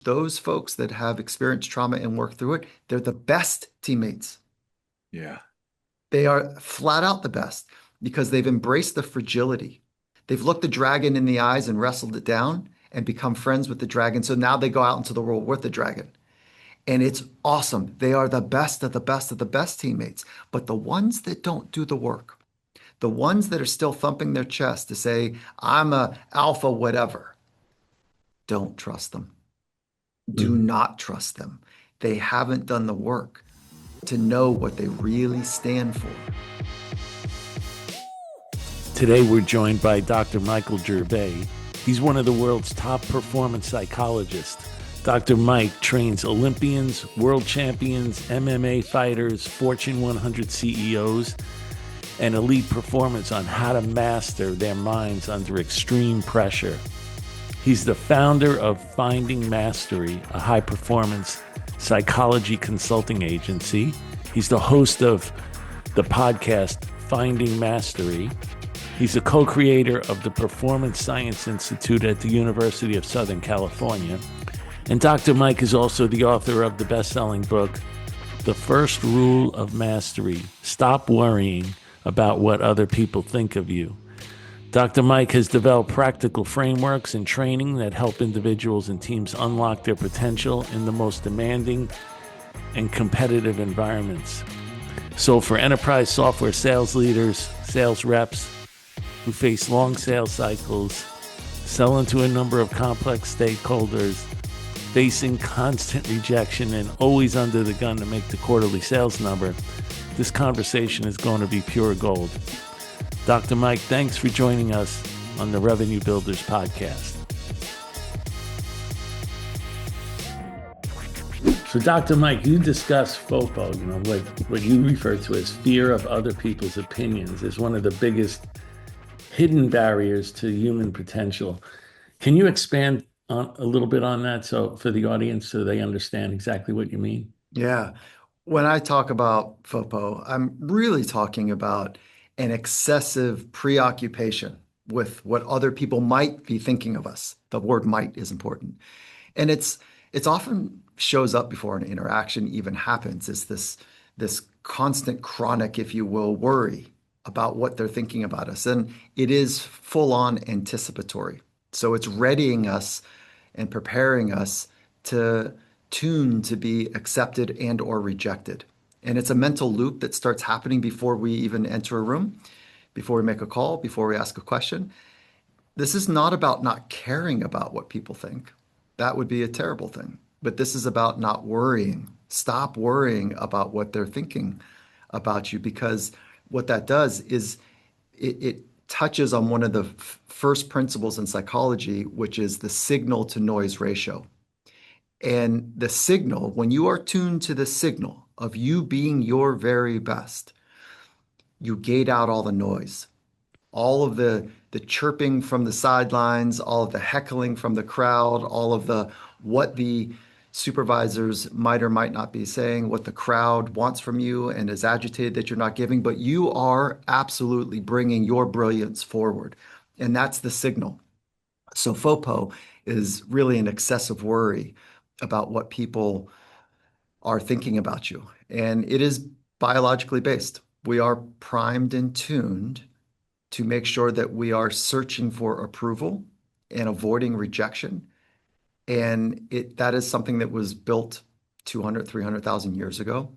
Those folks that have experienced trauma and work through it, they're the best teammates. Yeah. They are flat out the best because they've embraced the fragility. They've looked the dragon in the eyes and wrestled it down and become friends with the dragon. So now they go out into the world with the dragon. And it's awesome. They are the best of the best of the best teammates. But the ones that don't do the work, the ones that are still thumping their chest to say, I'm a alpha whatever, don't trust them. Do Mm. not trust them. They haven't done the work to know what they really stand for. Today, we're joined by Dr. Michael Gervais. He's one of the world's top performance psychologists. Dr. Mike trains Olympians, world champions, MMA fighters, Fortune 100 CEOs, and elite performers on how to master their minds under extreme pressure. He's the founder of Finding Mastery, a high-performance psychology consulting agency. He's the host of the podcast Finding Mastery. He's a co-creator of the Performance Science Institute at the University of Southern California. And Dr. Mike is also the author of the best-selling book, The First Rule of Mastery: Stop Worrying About What Other People Think of You. Dr. Mike has developed practical frameworks and training that help individuals and teams unlock their potential in the most demanding and competitive environments. So for enterprise software sales leaders, sales reps who face long sales cycles, sell into a number of complex stakeholders, facing constant rejection and always under the gun to make the quarterly sales number, this conversation is going to be pure gold. Dr. Mike, thanks for joining us on the Revenue Builders podcast. So, Dr. Mike, you discuss FOPO, what you refer to as fear of other people's opinions, is one of the biggest hidden barriers to human potential. Can you expand on a little bit on that so for the audience so they understand exactly what you mean? Yeah. When I talk about FOPO, I'm really talking about an excessive preoccupation with what other people might be thinking of us. The word might is important. And it's often shows up before an interaction even happens. It's this constant chronic, if you will, worry about what they're thinking about us. And it is full on anticipatory. So it's readying us and preparing us to tune to be accepted and or rejected. And it's a mental loop that starts happening before we even enter a room, before we make a call, before we ask a question. This is not about not caring about what people think. That would be a terrible thing. But this is about not worrying. Stop worrying about what they're thinking about you, because what that does is it touches on one of the first principles in psychology, which is the signal to noise ratio. And the signal, when you are tuned to the signal of you being your very best, you gate out all the noise, all of the chirping from the sidelines, all of the heckling from the crowd, all of the what the supervisors might or might not be saying, what the crowd wants from you and is agitated that you're not giving, but you are absolutely bringing your brilliance forward. And that's the signal. So FOPO is really an excessive worry about what people are thinking about you. And it is biologically based. We are primed and tuned to make sure that we are searching for approval and avoiding rejection. And that is something that was built 200, 300,000 years ago.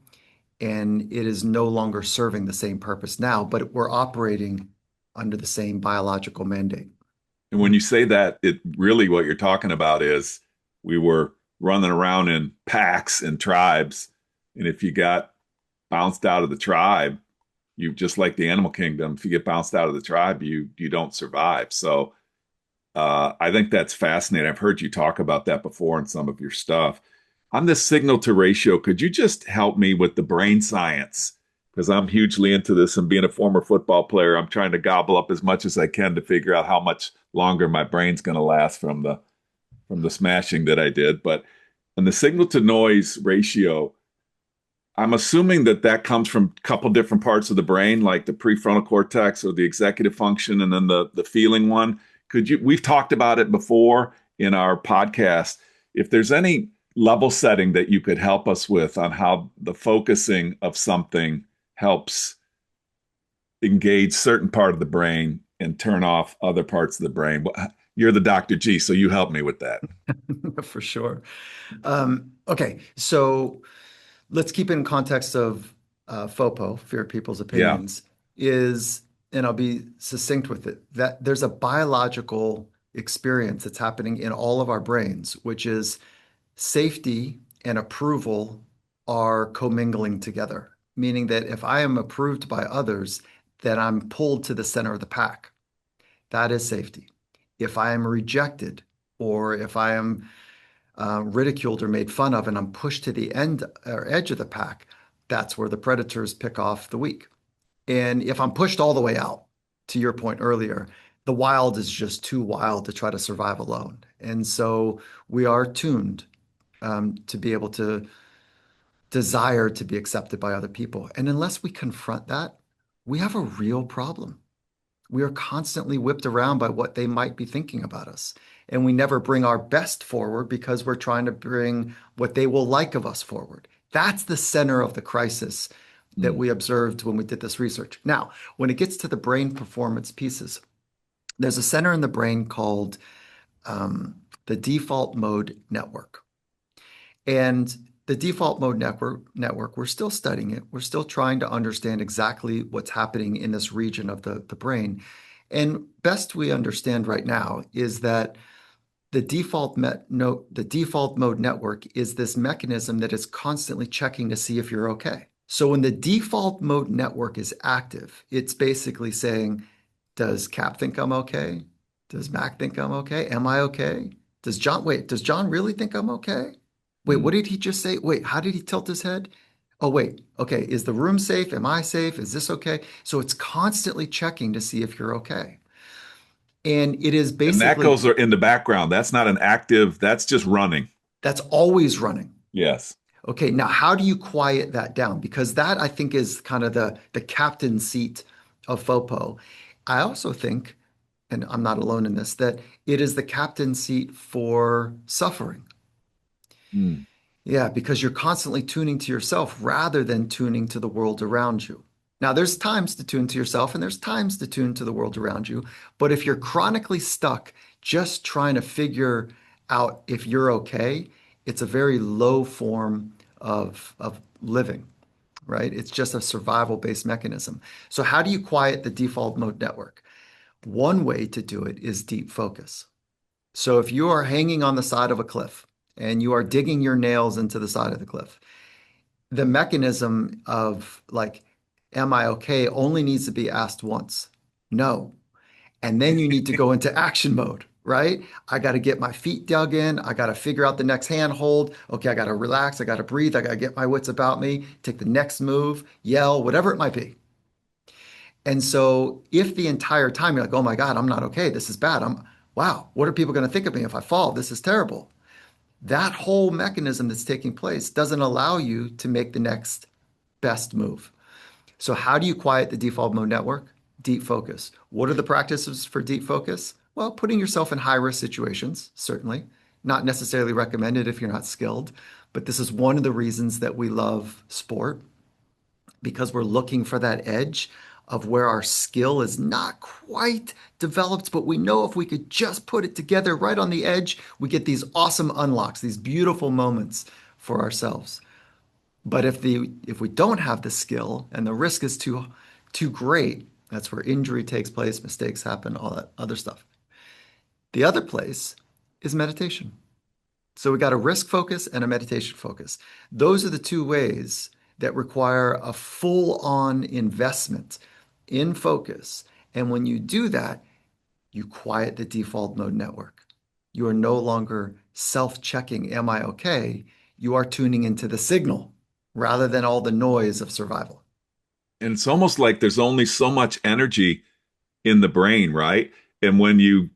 And it is no longer serving the same purpose now, but we're operating under the same biological mandate. And when you say that, it really what you're talking about is we were running around in packs and tribes. And if you got bounced out of the tribe, you just like the animal kingdom, if you get bounced out of the tribe, you don't survive. So I think that's fascinating. I've heard you talk about that before in some of your stuff. On this signal to ratio, could you just help me with the brain science? Because I'm hugely into this, and being a former football player, I'm trying to gobble up as much as I can to figure out how much longer my brain's going to last from the smashing that I did. But on the signal to noise ratio, I'm assuming that comes from a couple different parts of the brain, like the prefrontal cortex or the executive function, and then the feeling one. We've talked about it before in our podcast. if there's any level setting that you could help us with on how the focusing of something helps engage certain part of the brain and turn off other parts of the brain. You're the Dr. G, so you help me with that. For sure. Okay, so let's keep it in context of FOPO, fear of people's Yeah. opinions, is, and I'll be succinct with it, that there's a biological experience that's happening in all of our brains, which is safety and approval are commingling together, meaning that if I am approved by others, then I'm pulled to the center of the pack. That is safety. If I am rejected, or if I am ridiculed or made fun of and I'm pushed to the end or edge of the pack, that's where the predators pick off the weak. And if I'm pushed all the way out, to your point earlier, the wild is just too wild to try to survive alone. And so we are tuned to be able to desire to be accepted by other people. And unless we confront that, we have a real problem. We are constantly whipped around by what they might be thinking about us. And we never bring our best forward because we're trying to bring what they will like of us forward. That's the center of the crisis that Mm. we observed when we did this research. Now, when it gets to the brain performance pieces, there's a center in the brain called the default mode network. And the default mode network, we're still studying it. We're still trying to understand exactly what's happening in this region of the brain. And best we understand right now is that the default mode network is this mechanism that is constantly checking to see if you're okay. So when the default mode network is active, it's basically saying, does Cap think I'm okay? Does Mac think I'm okay? Am I okay? Does John really think I'm okay? Wait, what Mm. did he just say? Wait, how did he tilt his head? Oh, wait, okay, is the room safe? Am I safe? Is this okay? So it's constantly checking to see if you're okay. And it is And that basically, goes in the background. That's not an active, that's just running. that's always running. Yes. Okay, now how do you quiet that down? Because that I think is kind of the captain seat of FOPO. I also think, and I'm not alone in this, that it is the captain seat for suffering. Mm. Yeah, because you're constantly tuning to yourself rather than tuning to the world around you. Now, there's times to tune to yourself and there's times to tune to the world around you. But if you're chronically stuck just trying to figure out if you're okay, it's a very low form of living, right? It's just a survival-based mechanism. So how do you quiet the default mode network? One way to do it is deep focus. So if you are hanging on the side of a cliff and you are digging your nails into the side of the cliff, the mechanism of like, am I okay, only needs to be asked once. No. And then you need to go into action mode, right? I got to get my feet dug in. I got to figure out the next handhold. Okay, I got to relax. I got to breathe. I got to get my wits about me, take the next move, yell, whatever it might be. And so if the entire time you're like, oh my God, I'm not okay. This is bad. Wow, what are people going to think of me if I fall? This is terrible. That whole mechanism that's taking place doesn't allow you to make the next best move. So how do you quiet the default mode network? Deep focus. What are the practices for deep focus? Well, putting yourself in high risk situations, certainly. Not necessarily recommended if you're not skilled, but this is one of the reasons that we love sport because we're looking for that edge of where our skill is not quite developed, but we know if we could just put it together right on the edge, we get these awesome unlocks, these beautiful moments for ourselves. But if we don't have the skill and the risk is too great, that's where injury takes place, mistakes happen, all that other stuff. The other place is meditation. So we got a risk focus and a meditation focus. Those are the two ways that require a full-on investment in focus. And when you do that, you quiet the default mode network. You are no longer self-checking, am I okay? You are tuning into the signal rather than all the noise of survival. And it's almost like there's only so much energy in the brain, right? And when you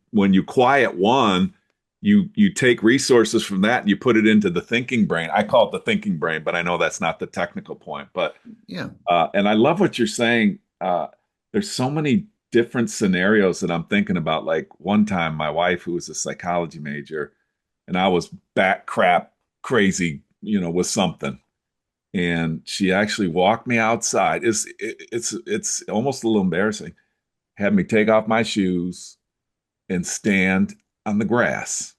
quiet one, you take resources from that and you put it into the thinking brain. I call it the thinking brain, but I know that's not the technical point. But Yeah. and I love what you're saying. There's so many different scenarios that I'm thinking about. Like one time, my wife, who was a psychology major, and I was back crap crazy, with something. And she actually walked me outside. It's almost a little embarrassing. Had me take off my shoes and stand on the grass.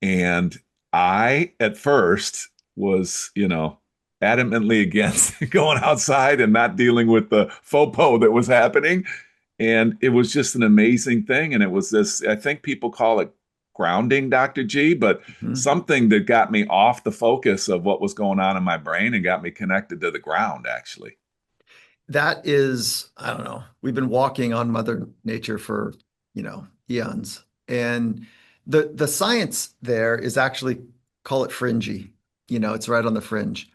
And I, at first, was, adamantly against going outside and not dealing with the FOPO that was happening. And it was just an amazing thing. And it was this, I think people call it grounding, Dr. G, but Mhm. something that got me off the focus of what was going on in my brain and got me connected to the ground, actually. That is, I don't know, we've been walking on Mother Nature for, eons. And the science there is actually, call it fringy. It's right on the fringe.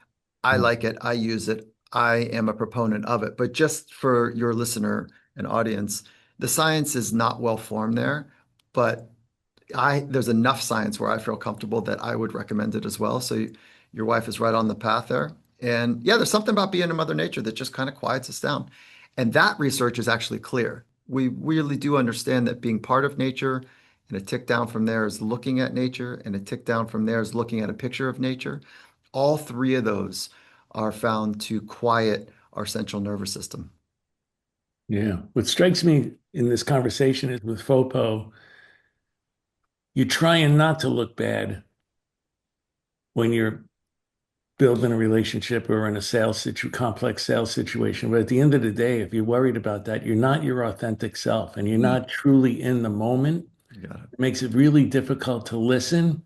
I Mm. like it. I use it. I am a proponent of it. But just for your listener and audience, the science is not well formed there, but there's enough science where I feel comfortable that I would recommend it as well. So your wife is right on the path there. And yeah, there's something about being in Mother Nature that just kind of quiets us down. And that research is actually clear. We really do understand that being part of nature and a tick down from there is looking at nature, and a tick down from there is looking at a picture of nature. All three of those are found to quiet our central nervous system. Yeah. What strikes me in this conversation is with FOPO, you're trying not to look bad when you're building a relationship or in a complex sales situation. But at the end of the day, if you're worried about that, you're not your authentic self and you're Mm, not truly in the moment. you got it. It makes it really difficult to listen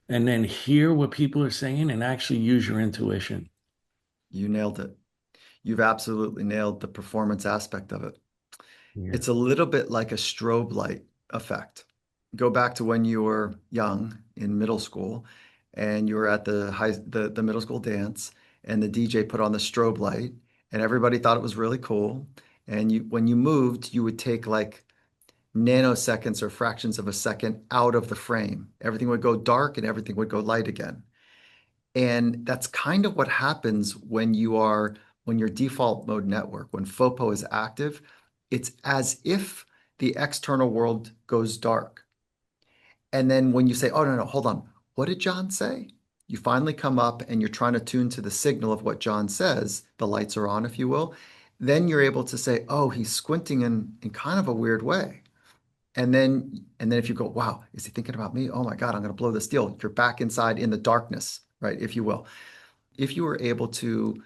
and then hear what people are saying and actually use your intuition. You nailed it. You've absolutely nailed the performance aspect of it. Yeah. It's a little bit like a strobe light effect. Go back to when you were young in middle school and you were at the middle school dance and the DJ put on the strobe light and everybody thought it was really cool. And when you moved, you would take like nanoseconds or fractions of a second out of the frame. Everything would go dark and everything would go light again. And that's kind of what happens when your default mode network, when FOPO is active, it's as if the external world goes dark. And then when you say, oh, no, no, hold on, what did John say? You finally come up and you're trying to tune to the signal of what John says, the lights are on, if you will. Then you're able to say, oh, he's squinting in kind of a weird way. And then if you go, wow, is he thinking about me? Oh my God, I'm going to blow this deal. You're back inside in the darkness, right? If you will. If you were able to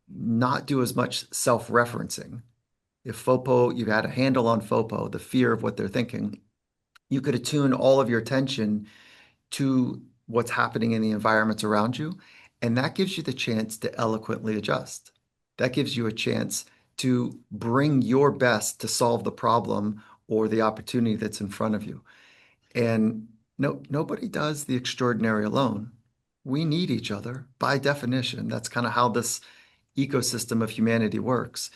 not do as much self-referencing, if FOPO, you had a handle on FOPO, the fear of what they're thinking, you could attune all of your attention to what's happening in the environments around you. And that gives you the chance to eloquently adjust. That gives you a chance to bring your best to solve the problem or the opportunity that's in front of you. And no, nobody does the extraordinary alone. We need each other by definition. That's kind of how this ecosystem of humanity works.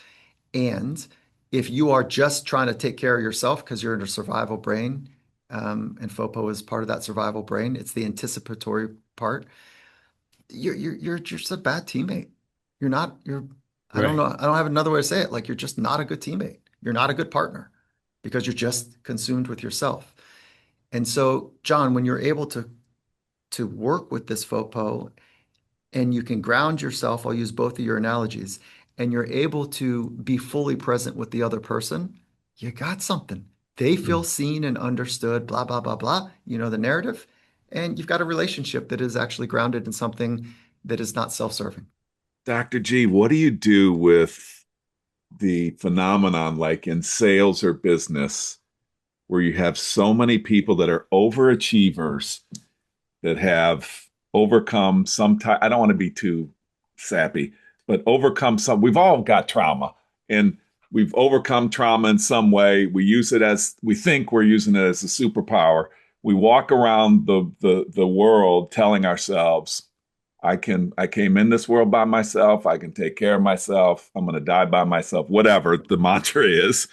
And if you are just trying to take care of yourself because you're in a survival brain, and FOPO is part of that survival brain, it's the anticipatory part. You're just a bad teammate. You're not, you're, I don't Right. know, I don't have another way to say it. Like you're just not a good teammate. You're not a good partner because you're just consumed with yourself. And so, John, when you're able to work with this FOPO and you can ground yourself, I'll use both of your analogies, and you're able to be fully present with the other person, you got something. They feel Mm. seen and understood, blah, blah, blah, blah. You know the narrative. And you've got a relationship that is actually grounded in something that is not self-serving. Dr. G, what do you do with the phenomenon like in sales or business where you have so many people that are overachievers that have overcome some type, I don't want to be too sappy, but overcome some, we've all got trauma and we've overcome trauma in some way. We use it as, we think we're using it as a superpower. We walk around the world telling ourselves, I came in this world by myself. I can take care of myself. I'm going to die by myself, whatever the mantra is.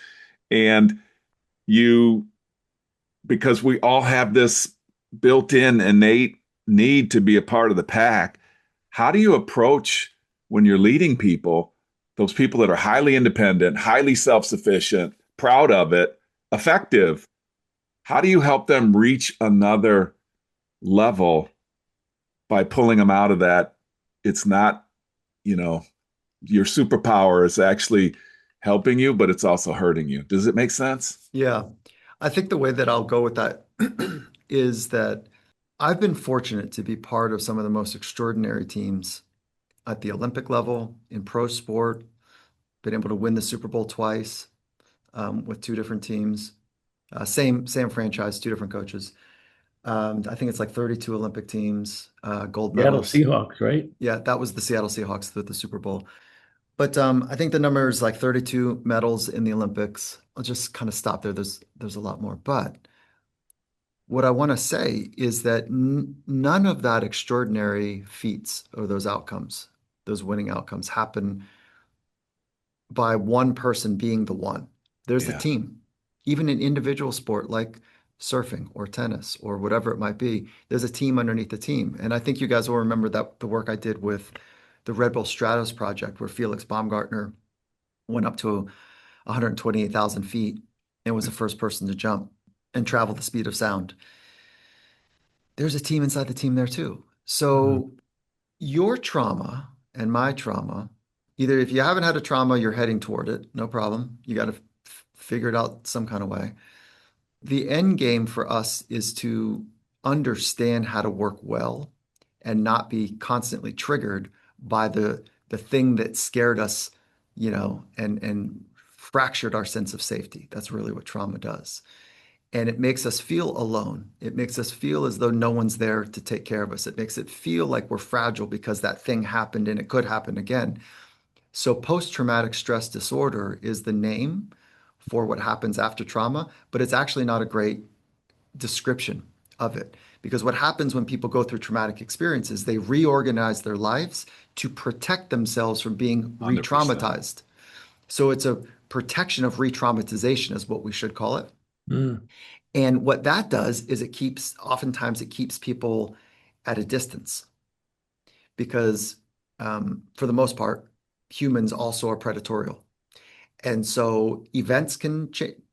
And you, because we all have this built-in innate need to be a part of the pack, how do you approach when you're leading people, those people that are highly independent, highly self-sufficient, proud of it, effective? How do you help them reach another level by pulling them out of that. It's not, you know, your superpower is actually helping you, but it's also hurting you. Does it make sense? Yeah. I think the way that I'll go with that is that I've been fortunate to be part of some of the most extraordinary teams at the Olympic level, in pro sport, been able to win the Super Bowl twice with two different teams. Same franchise, two different coaches. I think it's like 32 Olympic teams, gold Seattle medals. Seahawks, right? Yeah, that was the Seattle Seahawks with the Super Bowl. But I think the number is like 32 medals in the Olympics. I'll just kind of stop there. There's a lot more. But what I want to say is that none of that extraordinary feats or those outcomes, those winning outcomes, happen by one person being the one. There's a Yeah. team. Even in individual sport like surfing or tennis or whatever it might be, there's a team underneath the team. And I think you guys will remember that the work I did with the Red Bull Stratos project, where Felix Baumgartner went up to 128,000 feet and was the first person to jump and travel the speed of sound. There's a team inside the team there too. Mhm. So your trauma and my trauma, either if you haven't had a trauma, you're heading toward it, no problem. You got to figure it out some kind of way. The end game for us is to understand how to work well and not be constantly triggered by the thing that scared us, and fractured our sense of safety. That's really what trauma does. And it makes us feel alone. It makes us feel as though no one's there to take care of us. It makes it feel like we're fragile because that thing happened and it could happen again. So post-traumatic stress disorder is the name for what happens after trauma, but it's actually not a great description of it. Because what happens when people go through traumatic experiences, they reorganize their lives to protect themselves from being 100%. re-traumatized. So it's a protection of re-traumatization is what we should call it. Mm. And what that does is oftentimes it keeps people at a distance because for the most part, humans also are predatorial. And so events can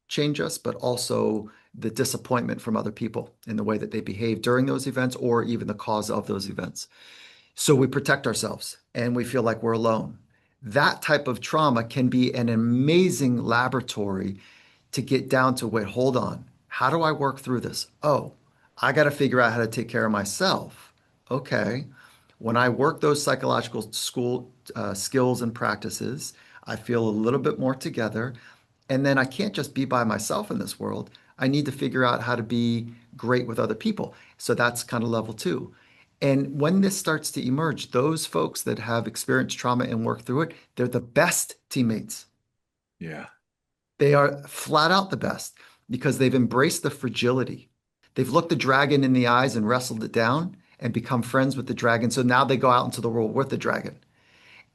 change us, but also the disappointment from other people in the way that they behave during those events or even the cause of those events. So we protect ourselves and we feel like we're alone. That type of trauma can be an amazing laboratory to get down to, wait, hold on. How do I work through this? Oh, I got to figure out how to take care of myself. Okay. When I work those psychological skills and practices, I feel a little bit more together. And then I can't just be by myself in this world. I need to figure out how to be great with other people. So that's kind of level two. And when this starts to emerge, those folks that have experienced trauma and work through it, they're the best teammates. Yeah. They are flat out the best because they've embraced the fragility. They've looked the dragon in the eyes and wrestled it down and become friends with the dragon. So now they go out into the world with the dragon.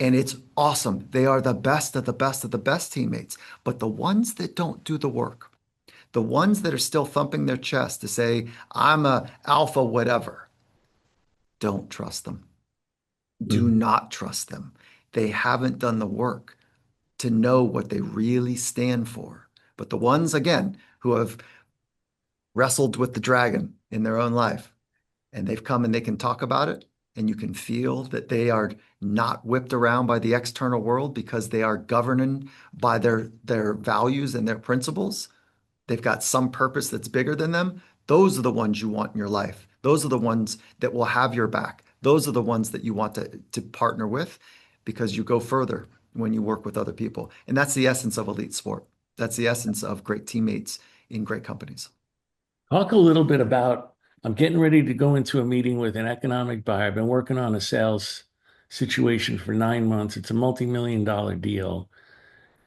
And it's awesome. They are the best of the best of the best teammates. But the ones that don't do the work, the ones that are still thumping their chest to say, I'm a alpha whatever, don't trust them. Do Mm. not trust them. They haven't done the work to know what they really stand for. But the ones, again, who have wrestled with the dragon in their own life and they've come and they can talk about it, and you can feel that they are not whipped around by the external world because they are governed by their values and their principles. They've got some purpose that's bigger than them. Those are the ones you want in your life. Those are the ones that will have your back. Those are the ones that you want to partner with because you go further when you work with other people. And that's the essence of elite sport. That's the essence of great teammates in great companies. Talk a little bit about, I'm getting ready to go into a meeting with an economic buyer. I've been working on a sales situation for 9 months. It's a multi-million-dollar deal.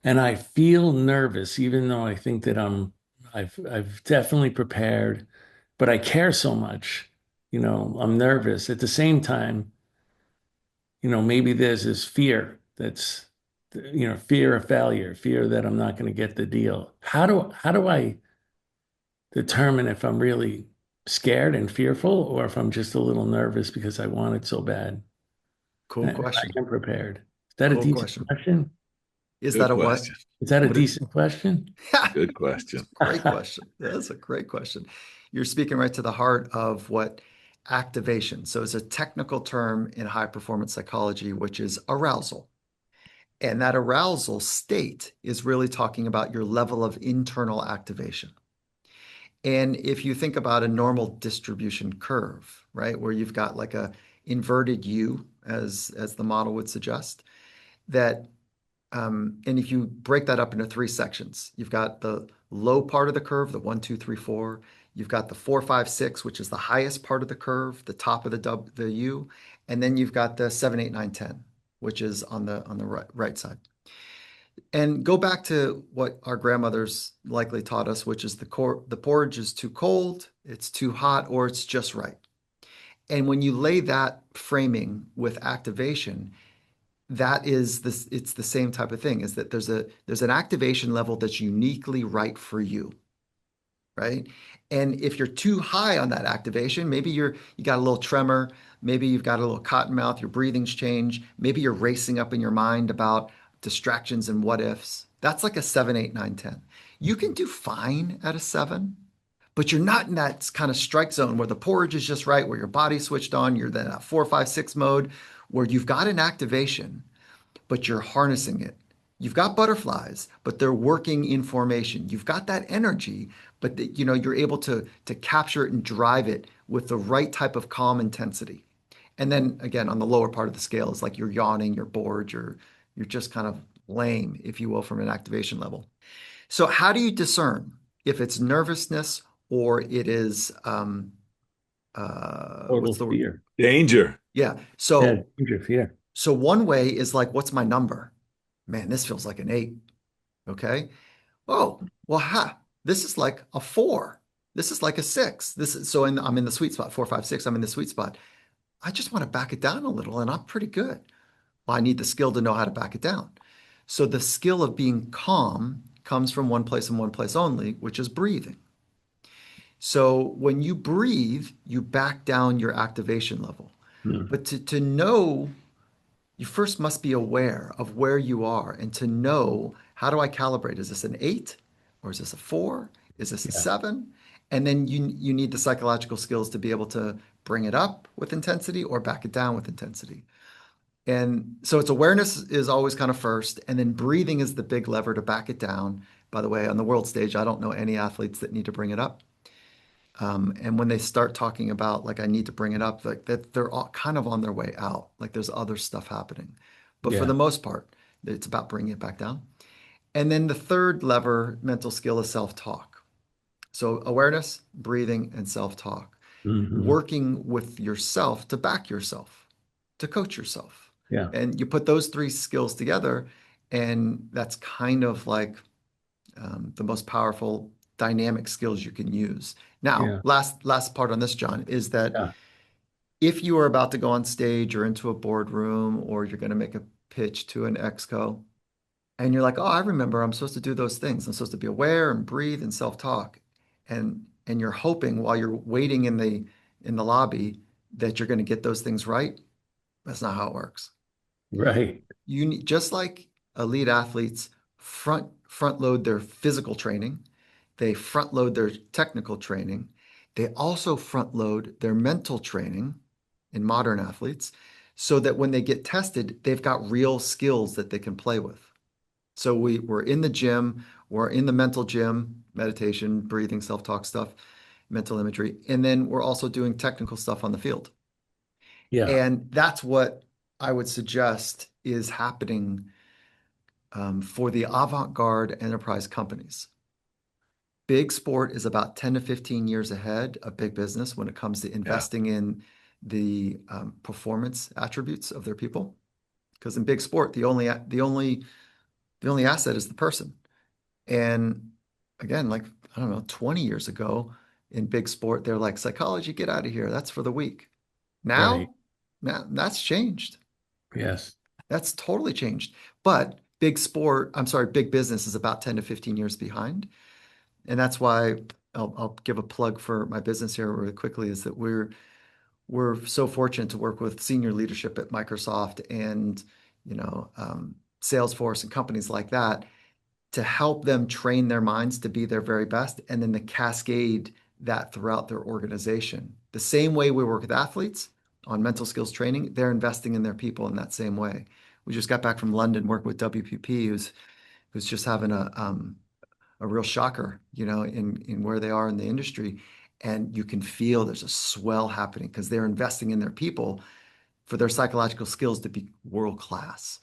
And I feel nervous, even though I think that I've definitely prepared, but I care so much. I'm nervous. At the same time, maybe there's this fear that's, fear of failure, fear that I'm not going to get the deal. How do I determine if I'm really scared and fearful or if I'm just a little nervous because I want it so bad? Cool And I question. am prepared. Is that a Cool decent question. question? Is Good that a what? question. Is that a What did decent question? Good question. Great question. That's a great question. You're speaking right to the heart of what activation. So it's a technical term in high performance psychology, which is arousal. And that arousal state is really talking about your level of internal activation. And if you think about a normal distribution curve, right, where you've got like a inverted U, as the model would suggest, that and if you break that up into three sections, you've got the low part of the curve, the 1, 2, 3, 4. You've got the 4, 5, 6, which is the highest part of the curve, the top of the U, and then you've got the 7, 8, 9, 10, which is on the right side. And go back to what our grandmothers likely taught us, which is the porridge is too cold, it's too hot, or it's just right. And when you lay that framing with activation, that is this, it's the same type of thing, is that there's an activation level that's uniquely right for you, right? And if you're too high on that activation, maybe you got a little tremor, maybe you've got a little cotton mouth, your breathing's changed, maybe you're racing up in your mind about distractions and what ifs. That's like a 7, 8, 9, 10. You can do fine at a 7, but you're not in that kind of strike zone where the porridge is just right, where your body's switched on, you're in that 4, 5, 6 mode, where you've got an activation, but you're harnessing it. You've got butterflies, but they're working in formation. You've got that energy, but you're able to capture it and drive it with the right type of calm intensity. And then again, on the lower part of the scale is like you're yawning, you're bored, you're just kind of lame, if you will, from an activation level. So how do you discern if it's nervousness or it is Total what's the word? fear. Danger. Yeah. Yeah, So danger, fear. so one way is like, what's my number? Man, this feels like an 8. Okay. Oh, well, this is like a 4. This is like a 6. I'm in the sweet spot, 4, 5, 6. I'm in the sweet spot. I just want to back it down a little and I'm pretty good. Well, I need the skill to know how to back it down. So the skill of being calm comes from one place and one place only, which is breathing. So when you breathe, you back down your activation level. Hmm. But to know, you first must be aware of where you are and to know, how do I calibrate? Is this an 8 or is this a 4? Is this a Yeah. 7? And then you need the psychological skills to be able to bring it up with intensity or back it down with intensity. And so it's awareness is always kind of first, and then breathing is the big lever to back it down. By the way, on the world stage, I don't know any athletes that need to bring it up. And when they start talking about like I need to bring it up, like that they're all kind of on their way out. Like there's other stuff happening. But for Yeah. the most part, it's about bringing it back down. And then the third lever, mental skill, is self-talk. So awareness, breathing, and self-talk. Hmm. Working with yourself to back yourself, to coach yourself. Yeah. And you put those three skills together, and that's kind of like the most powerful dynamic skills you can use. Now, Yeah. last part on this, John, is that Yeah. if you are about to go on stage or into a boardroom or you're going to make a pitch to an exco, and you're like, oh, I remember I'm supposed to do those things. I'm supposed to be aware and breathe and self-talk. And you're hoping while you're waiting in the lobby that you're going to get those things right. That's not how it works. Right. You need, just like elite athletes front load their physical training, they front load their technical training, they also front load their mental training in modern athletes so that when they get tested, they've got real skills that they can play with. So we're in the gym, we're in the mental gym, meditation, breathing, self-talk stuff, mental imagery, and then we're also doing technical stuff on the field. Yeah. And that's what I would suggest is happening for the avant-garde enterprise companies. Big sport is about 10 to 15 years ahead of big business when it comes to Yeah. investing in the performance attributes of their people. Because in big sport, the only asset is the person. And again, like, I don't know, 20 years ago in big sport, they're like, psychology, get out of here. That's for the weak. Right. Now that's changed. Yes. That's totally changed. But big business is about 10 to 15 years behind. And that's why I'll give a plug for my business here really quickly, is that we're so fortunate to work with senior leadership at Microsoft and, Salesforce and companies like that to help them train their minds to be their very best and then to cascade that throughout their organization. The same way we work with athletes on mental skills training, they're investing in their people in that same way. We just got back from London working with WPP, who's just having a real shocker, in where they are in the industry. And you can feel there's a swell happening because they're investing in their people for their psychological skills to be world class.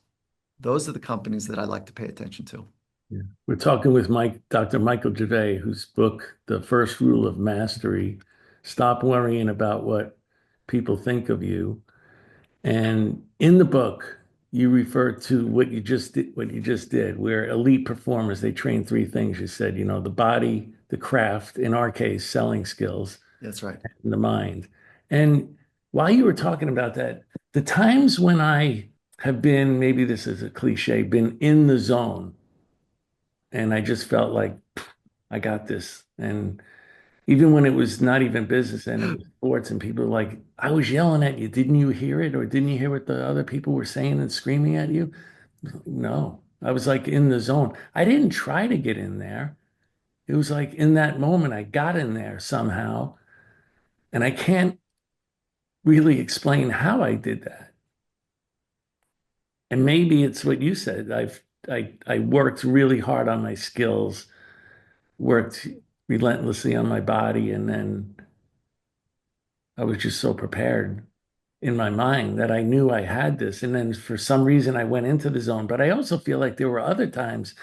Those are the companies that I like to pay attention to. Yeah. We're talking with Dr. Michael Gervais, whose book, The First Rule of Mastery, Stop Worrying About What People Think of You. And in the book, you refer to what you just did, where elite performers, they train three things. You said, the body, the craft, in our case, selling skills, That's right. and the mind. And while you were talking about that, the times when I have been, maybe this is a cliche, been in the zone, and I just felt like I got this. And even when it was not even business and it was sports, and people were like, I was yelling at you. Didn't you hear it? Or didn't you hear what the other people were saying and screaming at you? No, I was like in the zone. I didn't try to get in there. It was like in that moment, I got in there somehow. And I can't really explain how I did that. And maybe it's what you said. I worked really hard on my skills, worked relentlessly on my body, and then I was just so prepared in my mind that I knew I had this. And then for some reason I went into the zone. But I also feel like there were other times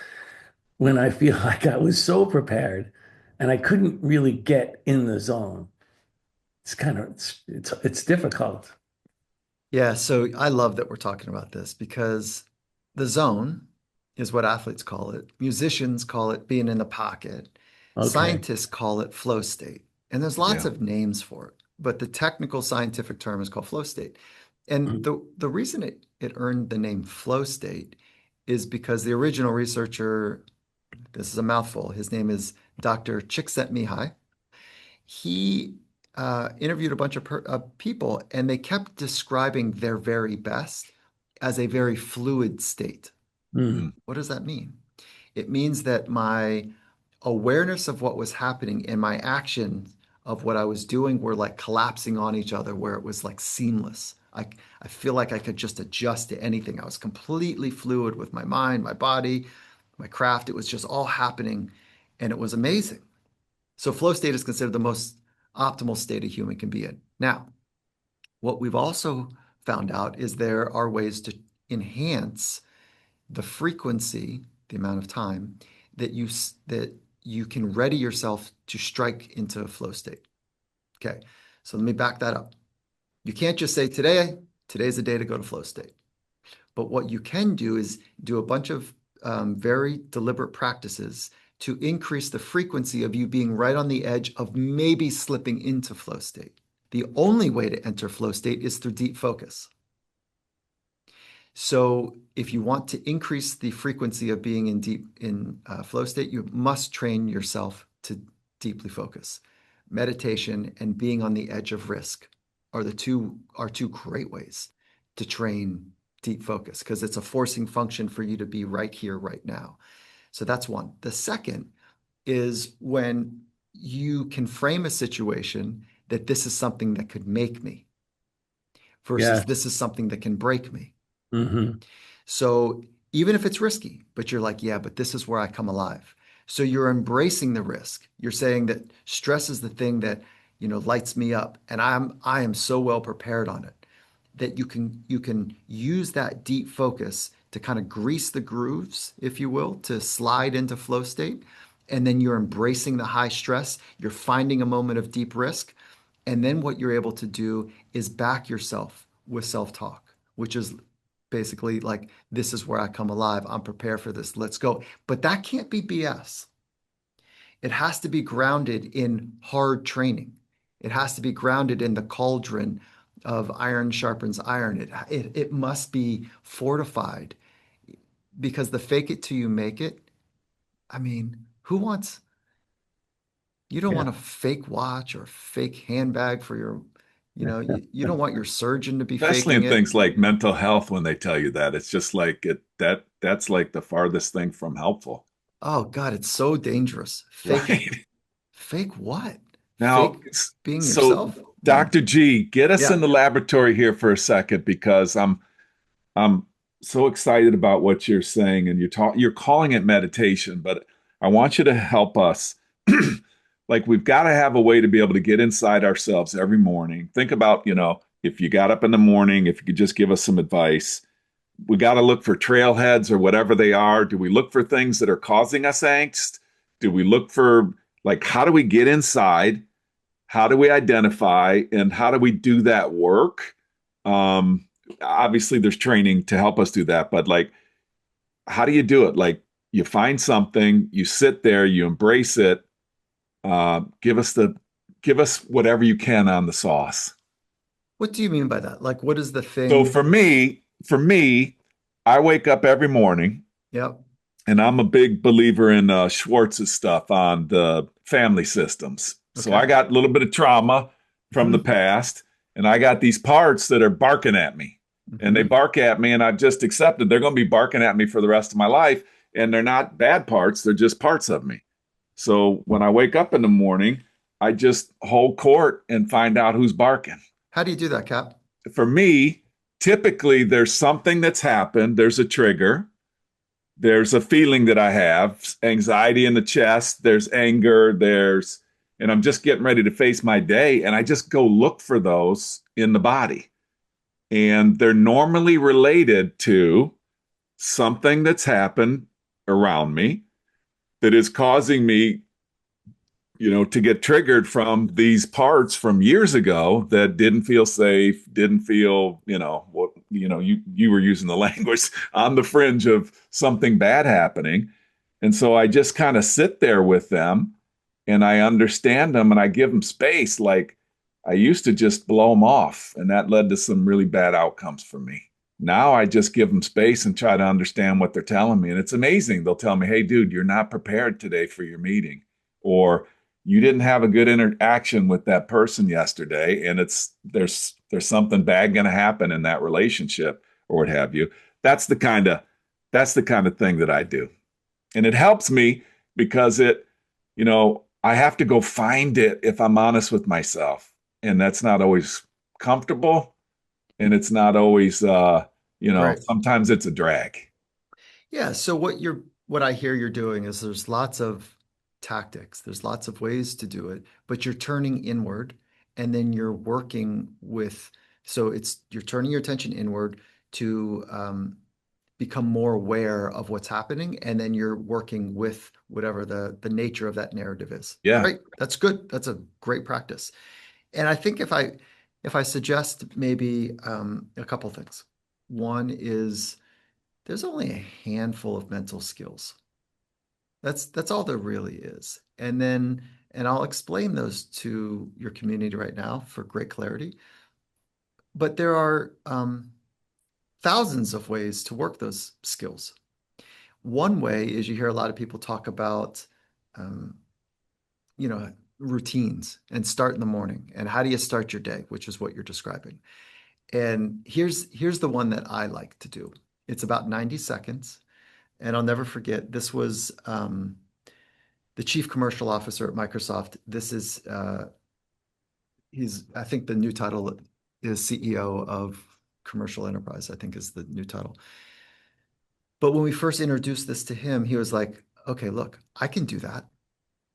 when I feel like I was so prepared and I couldn't really get in the zone. It's difficult. Yeah, so I love that we're talking about this because the zone is what athletes call it. Musicians call it being in the pocket. Okay. Scientists call it flow state. And there's lots Yeah. of names for it, but the technical scientific term is called flow state. And Mhm. the reason it earned the name flow state is because the original researcher, this is a mouthful, his name is Dr. Csikszentmihalyi. He interviewed a bunch of people, and they kept describing their very best as a very fluid state. Mm. Mm. What does that mean? It means that my awareness of what was happening and my action of what I was doing were like collapsing on each other, where it was like seamless. I feel like I could just adjust to anything. I was completely fluid with my mind, my body, my craft. It was just all happening, and it was amazing. So flow state is considered the most optimal state a human can be in. Now, what we've also found out is there are ways to enhance the frequency, the amount of time that you can ready yourself to strike into a flow state. Okay, so let me back that up. You can't just say today's the day to go to flow state. But what you can do is do a bunch of very deliberate practices to increase the frequency of you being right on the edge of maybe slipping into flow state. The only way to enter flow state is through deep focus. So if you want to increase the frequency of being in flow state, you must train yourself to deeply focus. Meditation and being on the edge of risk are two great ways to train deep focus because it's a forcing function for you to be right here, right now. So that's one. The second is when you can frame a situation that this is something that could make me versus Yes. this is something that can break me. Hmm. So even if it's risky, but you're like, yeah, but this is where I come alive. So you're embracing the risk. You're saying that stress is the thing that, lights me up, and I am so well prepared on it that you can use that deep focus to kind of grease the grooves, if you will, to slide into flow state. And then you're embracing the high stress. You're finding a moment of deep risk. And then what you're able to do is back yourself with self-talk, which is basically like, this is where I come alive. I'm prepared for this. Let's go. But that can't be BS. It has to be grounded in hard training. It has to be grounded in the cauldron of iron sharpens iron. It must be fortified because the fake it till you make it. I mean, you don't Yeah. want a fake watch or a fake handbag for you don't want your surgeon to be Especially faking in it. things like mental health, when they tell you that, it's just like that's like the farthest thing from helpful. Oh God, it's so dangerous. Right. Fake what? Now, fake being so yourself. Mhm. Dr. G, get us Yeah. in the laboratory here for a second because I'm so excited about what you're saying and you're calling it meditation, but I want you to help us. Like we've got to have a way to be able to get inside ourselves every morning. Think about, if you got up in the morning, if you could just give us some advice. We got to look for trailheads or whatever they are. Do we look for things that are causing us angst? Do we look for like how do we get inside? How do we identify and how do we do that work? Um, Obviously, there's training to help us do that, but like, how do you do it? Like, you find something, you sit there, you embrace it. Give us whatever you can on the sauce. What do you mean by that? Like, what is the So thing? for me, I wake up every morning, Yep. and I'm a big believer in Schwartz's stuff on the family systems. So Okay. I got a little bit of trauma from the Hmm. past, and I got these parts that are barking at me. And they Hmm. bark at me, and I've just accepted they're going to be barking at me for the rest of my life. And they're not bad parts, they're just parts of me. So when I wake up in the morning, I just hold court and find out who's barking. How do you do that, Cap? For me, typically there's something that's happened, there's a trigger, there's a feeling that I have, anxiety in the chest, there's anger, and I'm just getting ready to face my day. And I just go look for those in the body. And they're normally related to something that's happened around me that is causing me, to get triggered from these parts from years ago that didn't feel safe, didn't feel, you were using the language on the fringe of something bad happening. And so I just kind of sit there with them and I understand them and I give them space. Like I used to just blow them off, and that led to some really bad outcomes for me. Now I just give them space and try to understand what they're telling me. And it's amazing. They'll tell me, hey, dude, you're not prepared today for your meeting. Or you didn't have a good interaction with that person yesterday, and there's something bad going to happen in that relationship or what have you. That's the kind of that's the kind of thing that I do. And it helps me because I have to go find it if I'm honest with myself. And that's not always comfortable. And it's not always, Right. sometimes it's a drag. Yeah. So what I hear you're doing is there's lots of tactics, there's lots of ways to do it, but you're turning inward and then you're working with, so you're turning your attention inward to become more aware of what's happening, and then you're working with whatever the nature of that narrative is. Yeah. Great. That's good. That's a great practice. And I think if I suggest maybe a couple things. One is there's only a handful of mental skills. That's all there really is. And I'll explain those to your community right now for great clarity. But there are thousands of ways to work those skills. One way is you hear a lot of people talk about, um, routines and start in the morning and how do you start your day, which is what you're describing. And here's the one that I like to do. It's about 90 seconds. And I'll never forget, this was the chief commercial officer at Microsoft. This is, I think the new title is CEO of Commercial Enterprise, I think is the new title. But when we first introduced this to him, he was like, okay, look, I can do that.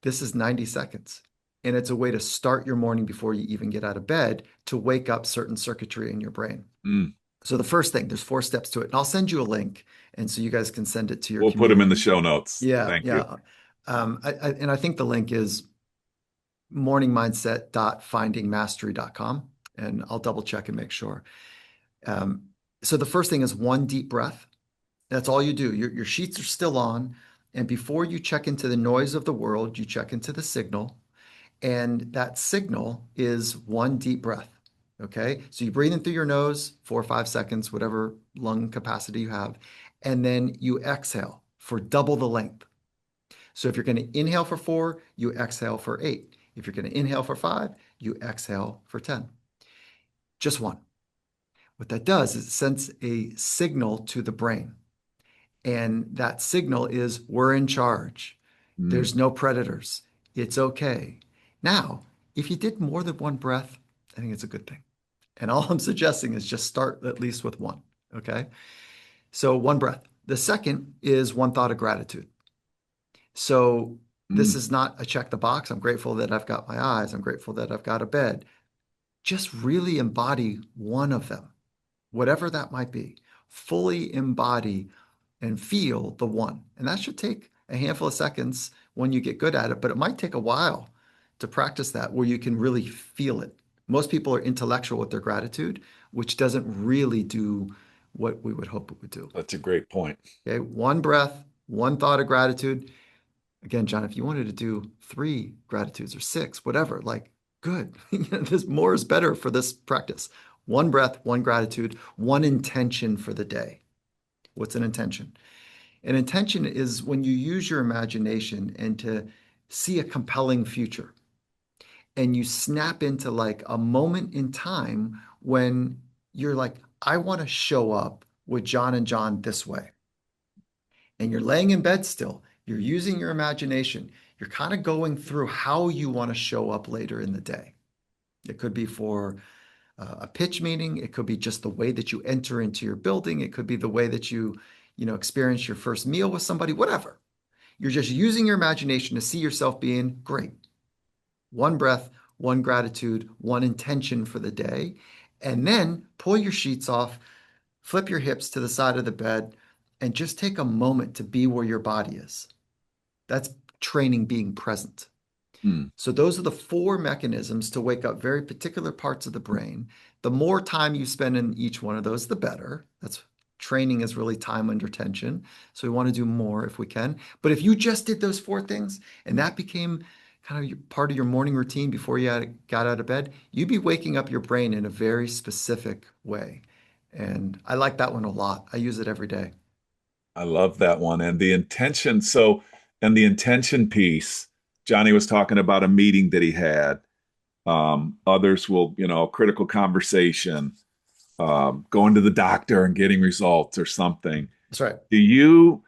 This is 90 seconds. And it's a way to start your morning before you even get out of bed to wake up certain circuitry in your brain. Mm. So the first thing, there's 4 steps to it. And I'll send you a link. And so you guys can send it to your We'll put them in the community. show notes. Yeah, Thank you. yeah. And I think the link is morningmindset.findingmastery.com. And I'll double check and make sure. Um, so the first thing is one deep breath. That's all you do. Your sheets are still on. And before you check into the noise of the world, you check into the signal. And that signal is one deep breath. Okay. So you breathe in through your nose, 4 or 5 seconds, whatever lung capacity you have. And then you exhale for double the length. So if you're going to inhale for 4, you exhale for 8. If you're going to inhale for 5, you exhale for 10. Just one. What that does is it sends a signal to the brain. And that signal is we're in charge. Mm. There's no predators. It's okay. Now, If you did more than one breath, I think it's a good thing. And all I'm suggesting is just start at least with one. Okay. So one breath. The second is one thought of gratitude. So this Mm. is not a check the box. I'm grateful that I've got my eyes. I'm grateful that I've got a bed. Just really embody one of them, whatever that might be. Fully embody and feel the one. And that should take a handful of seconds when you get good at it, but it might take a while to practice that where you can really feel it. Most people are intellectual with their gratitude, which doesn't really do what we would hope it would do. That's a great point. Okay, one breath, one thought of gratitude. Again, John, if you wanted to do 3 gratitudes or 6, whatever, like good. This more is better for this practice. One breath, one gratitude, one intention for the day. What's an intention? An intention is when you use your imagination and to see a compelling future and you snap into like a moment in time when you're like, I want to show up with John and John this way. And you're laying in bed still, you're using your imagination, you're kind of going through how you want to show up later in the day. It could be for a pitch meeting. It could be just the way that you enter into your building. It could be the way that you experience your first meal with somebody, whatever. You're just using your imagination to see yourself being great. One breath, one gratitude, one intention for the day. And then pull your sheets off, flip your hips to the side of the bed, and just take a moment to be where your body is. That's training being present. Mm. So those are the 4 mechanisms to wake up very particular parts of the brain. The more time you spend in each one of those, the better. That's training is really time under tension. So we want to do more if we can. But if you just did those 4 things and that became kind of part of your morning routine before you got out of bed, you'd be waking up your brain in a very specific way. And I like that one a lot. I use it every day. I love that one. And the intention. So, and the intention piece, Johnny was talking about a meeting that he had. Others will, critical conversation, going to the doctor and getting results or something. That's right. Do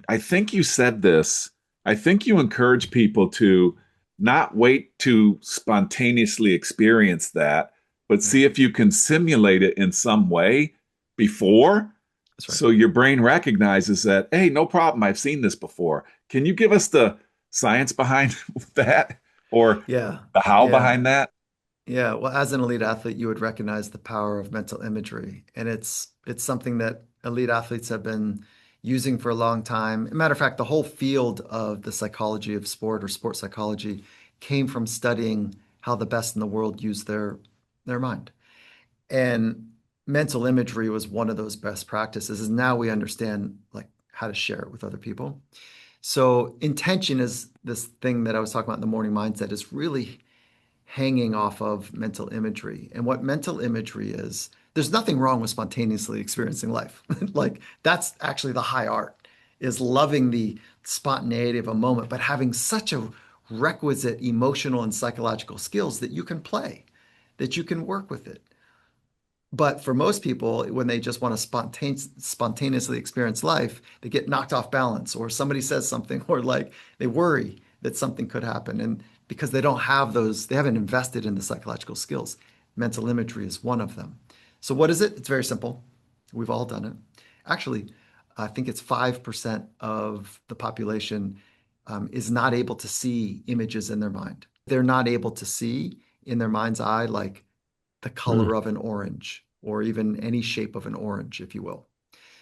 I think you said this, I think you encourage people to not wait to spontaneously experience that, but Yeah, see if you can simulate it in some way before. that's right. So your brain recognizes that, hey, no problem. I've seen this before. Can you give us the science behind that or Yeah. the how Yeah. behind that? Yeah, well, as an elite athlete, you would recognize the power of mental imagery, and it's something that elite athletes have been using for a long time. Matter of fact, the whole field of the psychology of sport or sports psychology came from studying how the best in the world use their mind. And mental imagery was one of those best practices, and now we understand like how to share it with other people. So intention is this thing that I was talking about in the morning mindset is really hanging off of mental imagery. And what mental imagery is, there's nothing wrong with spontaneously experiencing life. Like that's actually the high art, is loving the spontaneity of a moment, but having such a requisite emotional and psychological skills that you can play, that you can work with it. But for most people, when they just want to spontaneously experience life, they get knocked off balance, or somebody says something, or like they worry that something could happen. And because they don't have those, they haven't invested in the psychological skills. Mental imagery is one of them. So, what is it? It's very simple. We've all done it. Actually, I think it's 5% of the population is not able to see images in their mind. They're not able to see in their mind's eye, like the Hmm. color of an orange or even any shape of an orange, if you will.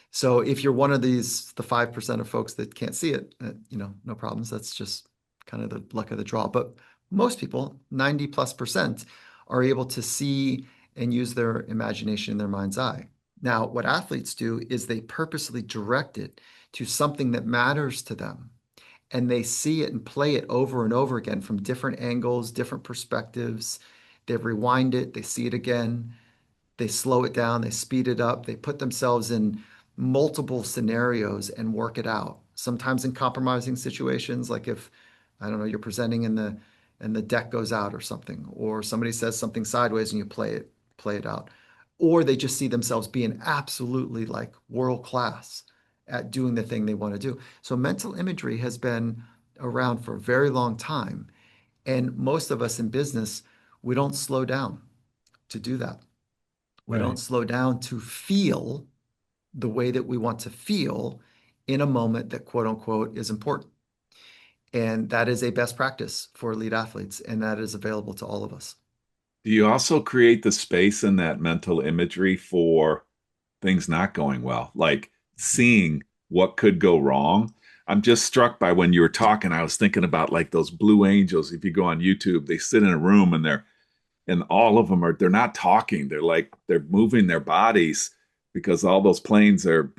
So if you're one of these, the 5% of folks that can't see it, no problems. That's just kind of the luck of the draw. But most people, 90+%, are able to see and use their imagination in their mind's eye. Now, what athletes do is they purposely direct it to something that matters to them. And they see it and play it over and over again from different angles, different perspectives. They rewind it, they see it again, they slow it down, they speed it up, they put themselves in multiple scenarios and work it out. Sometimes in compromising situations, like if, I don't know, you're presenting and the deck goes out or something, or somebody says something sideways and you play it out. Or they just see themselves being absolutely like world class at doing the thing they want to do. So mental imagery has been around for a very long time. And most of us in business, we don't slow down to do that. We don't Right. slow down to feel the way that we want to feel in a moment that quote unquote is important. And that is a best practice for elite athletes, and that is available to all of us. Do you also create the space in that mental imagery for things not going well, like seeing what could go wrong? I'm just struck by when you were talking, I was thinking about like those Blue Angels. If you go on YouTube, they sit in a room and all of them they're not talking. They're like, they're moving their bodies because all those planes are,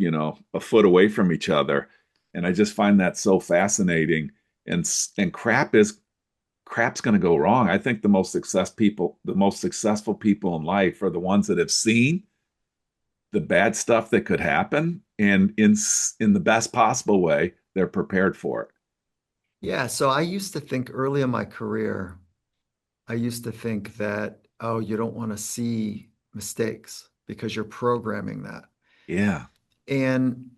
a foot away from each other. And I just find that so fascinating. And crap's going to go wrong. I think the most successful people in life are the ones that have seen the bad stuff that could happen, and in the best possible way, they're prepared for it. Yeah, so I used to think early in my career, I used to think that, oh, you don't want to see mistakes because you're programming that. Yeah. And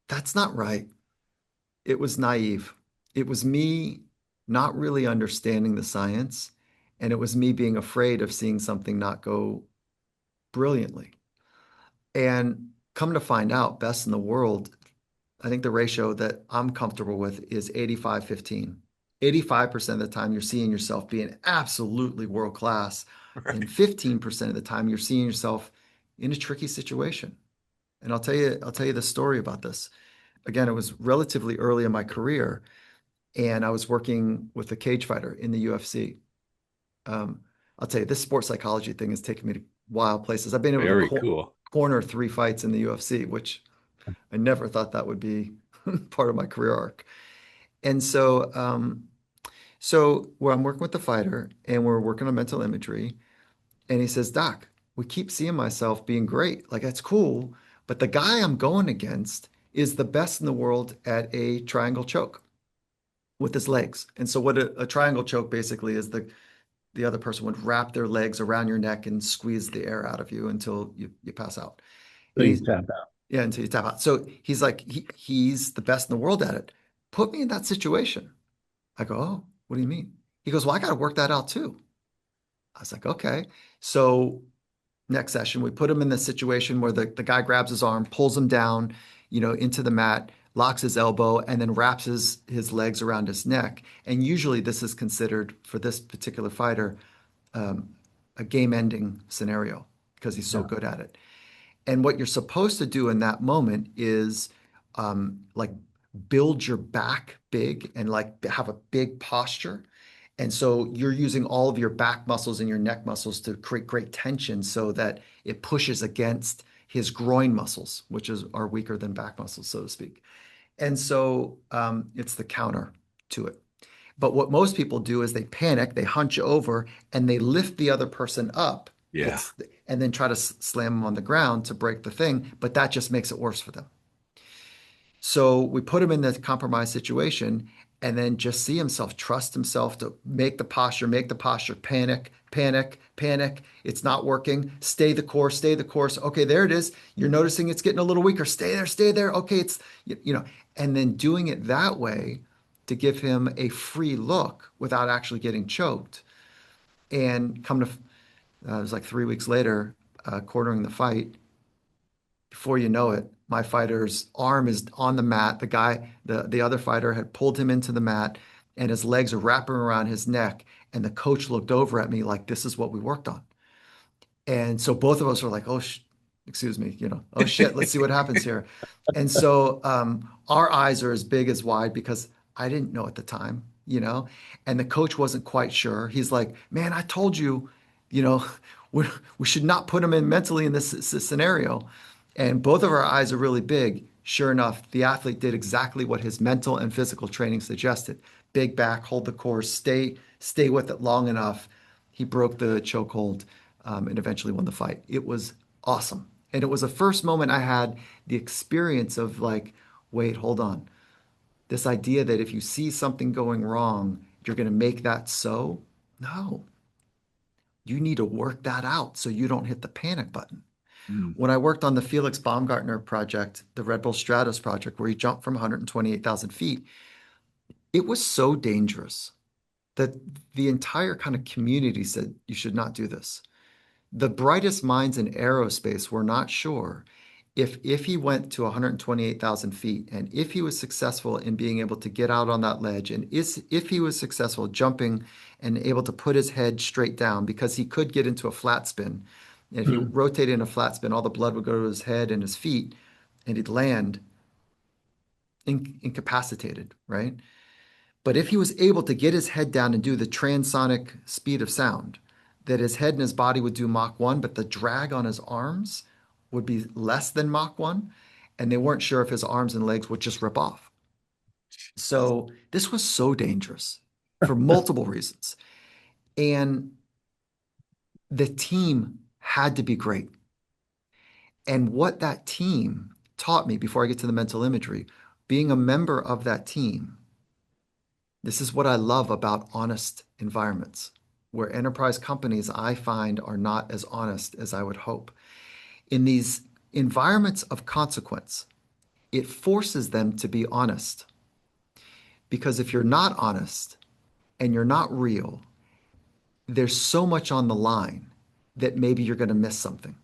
that's not right. It was naive. It was me not really understanding the science, and it was me being afraid of seeing something not go brilliantly. And come to find out, best in the world, I think the ratio that I'm comfortable with is 85-15. 85% of the time you're seeing yourself being absolutely world class, and Right. 15% of the time you're seeing yourself in a tricky situation. And I'll tell you the story about this. Again, it was relatively early in my career, and I was working with a cage fighter in the UFC. Um, I'll tell you, this sports psychology thing has taken me to wild places. I've been able to Very cool. corner 3 fights in the UFC, which I never thought that would be part of my career arc. And so where I'm working with the fighter and we're working on mental imagery, and he says, Doc, we keep seeing myself being great. Like, that's cool. But the guy I'm going against is the best in the world at a triangle choke with his legs. And so what a triangle choke basically is, the other person would wrap their legs around your neck and squeeze the air out of you until you pass out. So And you he's tap out. Yeah, until you tap out. So he's like, he's the best in the world at it. Put me in that situation. I go, oh, what do you mean? He goes, well, I got to work that out too. I was like, okay. So next session, we put him in the situation where the guy grabs his arm, pulls him down, into the mat, locks his elbow, and then wraps his legs around his neck. And usually this is considered, for this particular fighter, um, a game-ending scenario because he's so Yeah. good at it. And what you're supposed to do in that moment is like build your back big and like have a big posture. And so you're using all of your back muscles and your neck muscles to create great tension so that it pushes against his groin muscles, which are weaker than back muscles, so to speak. And so it's the counter to it. But what most people do is they panic, they hunch over, and they lift the other person up, Yeah. and then try to slam them on the ground to break the thing. But that just makes it worse for them. So we put him in this compromised situation, and then just see himself, trust himself to make the posture, panic, panic, panic. It's not working. Stay the course, stay the course. Okay, there it is. You're noticing it's getting a little weaker. Stay there, stay there. Okay, and then doing it that way to give him a free look without actually getting choked. And it was like 3 weeks later, quartering the fight. Before you know it, my fighter's arm is on the mat. The other fighter had pulled him into the mat, and his legs are wrapping around his neck. And the coach looked over at me like, "This is what we worked on." And so both of us were like, "Oh, excuse me, oh shit, let's see what happens here." And so our eyes are as big as wide because I didn't know at the time, and the coach wasn't quite sure. He's like, "Man, I told you, you know, we should not put him in mentally in this scenario." And both of our eyes are really big. Sure enough, the athlete did exactly what his mental and physical training suggested. Big back, hold the course, stay with it long enough. He broke the chokehold, and eventually won the fight. It was awesome. And it was the first moment I had the experience of like, wait, hold on. This idea that if you see something going wrong, you're going to make that so. No, you need to work that out so you don't hit the panic button. Mm. When I worked on the Felix Baumgartner project, the Red Bull Stratos project, where he jumped from 128,000 feet, it was so dangerous. that the entire kind of community said you should not do this. The brightest minds in aerospace were not sure if he went to 128,000 feet and if he was successful in being able to get out on that ledge and if he was successful jumping and able to put his head straight down because he could get into a flat spin. And if he Hmm. rotated in a flat spin, all the blood would go to his head and his feet and he'd land incapacitated, right? But if he was able to get his head down and do the transonic speed of sound, that his head and his body would do Mach 1, but the drag on his arms would be less than Mach 1, and they weren't sure if his arms and legs would just rip off. So this was so dangerous for multiple reasons. And the team had to be great. And what that team taught me before I get to the mental imagery, being a member of that team, this is what I love about honest environments, where enterprise companies I find are not as honest as I would hope. In these environments of consequence, it forces them to be honest. Because if you're not honest and you're not real, there's so much on the line that maybe you're going to miss something.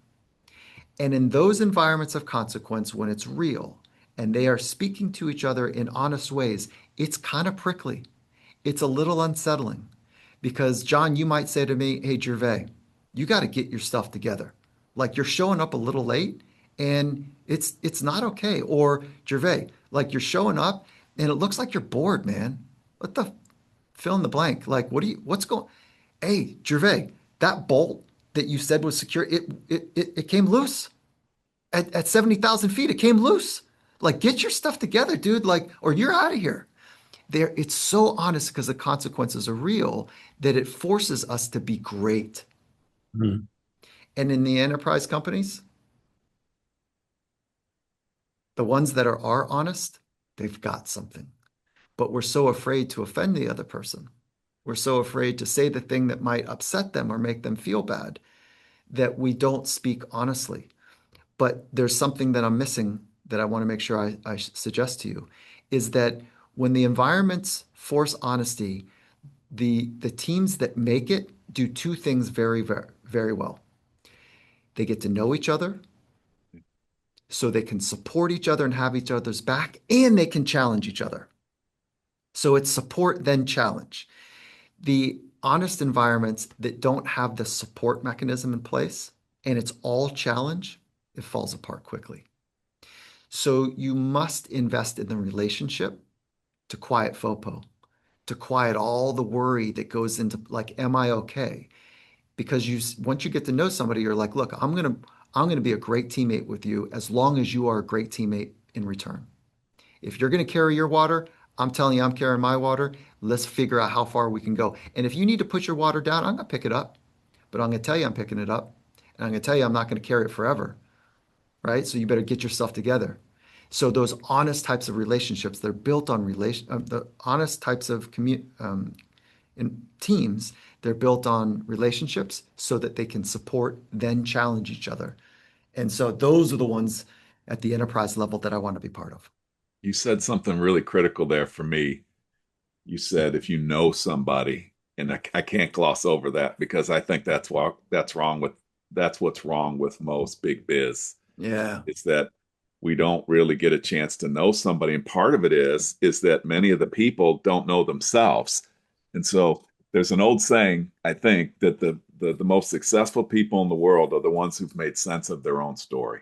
And in those environments of consequence, when it's real and they are speaking to each other in honest ways, it's kind of prickly. It's a little unsettling because, John, you might say to me, hey, Gervais, you got to get your stuff together. Like you're showing up a little late and it's not okay. Or Gervais, like you're showing up and it looks like you're bored, man. What the fill in the blank? Like, what's going? Hey, Gervais, that bolt that you said was secure, it came loose at 70,000 feet. It came loose. Like, get your stuff together, dude. Like, or you're out of here. There, it's so honest because the consequences are real that it forces us to be great. Hmm. And in the enterprise companies, the ones that are honest, they've got something. But we're so afraid to offend the other person. We're so afraid to say the thing that might upset them or make them feel bad that we don't speak honestly. But there's something that I'm missing that I want to make sure I suggest to you is that when the environments force honesty, the teams that make it do two things very, very, very well. They get to know each other so they can support each other and have each other's back, and they can challenge each other. So it's support, then challenge. The honest environments that don't have the support mechanism in place and it's all challenge, it falls apart quickly. So you must invest in the relationship to quiet FOPO, to quiet all the worry that goes into like, am I okay? Because once you get to know somebody, you're like, look, I'm gonna be a great teammate with you as long as you are a great teammate in return. If you're gonna carry your water, I'm telling you, I'm carrying my water. Let's figure out how far we can go. And if you need to put your water down, I'm gonna pick it up, but I'm gonna tell you I'm picking it up, and I'm gonna tell you I'm not gonna carry it forever, right? So you better get yourself together. So those honest types of relationships, they're built on the honest types of in teams, they're built on relationships so that they can support, then challenge each other. And so those are the ones at the enterprise level that I want to be part of. You said something really critical there for me. You said if you know somebody, and I can't gloss over that because I think that's what's wrong with most big biz. Yeah. Is that we don't really get a chance to know somebody. And part of it is that many of the people don't know themselves. And so there's an old saying, I think, that the most successful people in the world are the ones who've made sense of their own story.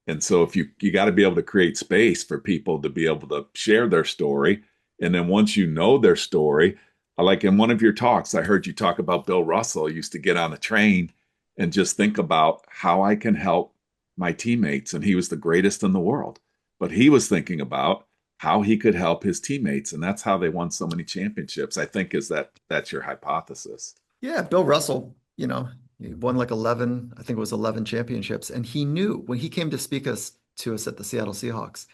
And so if you got to be able to create space for people to be able to share their story. And then once you know their story, like in one of your talks, I heard you talk about Bill Russell used to get on a train and just think about how I can help my teammates. And he was the greatest in the world. But he was thinking about how he could help his teammates. And that's how they won so many championships, I think, that's your hypothesis. Yeah, Bill Russell, he won like 11, I think it was 11 championships. And he knew when he came to speak to us at the Seattle Seahawks,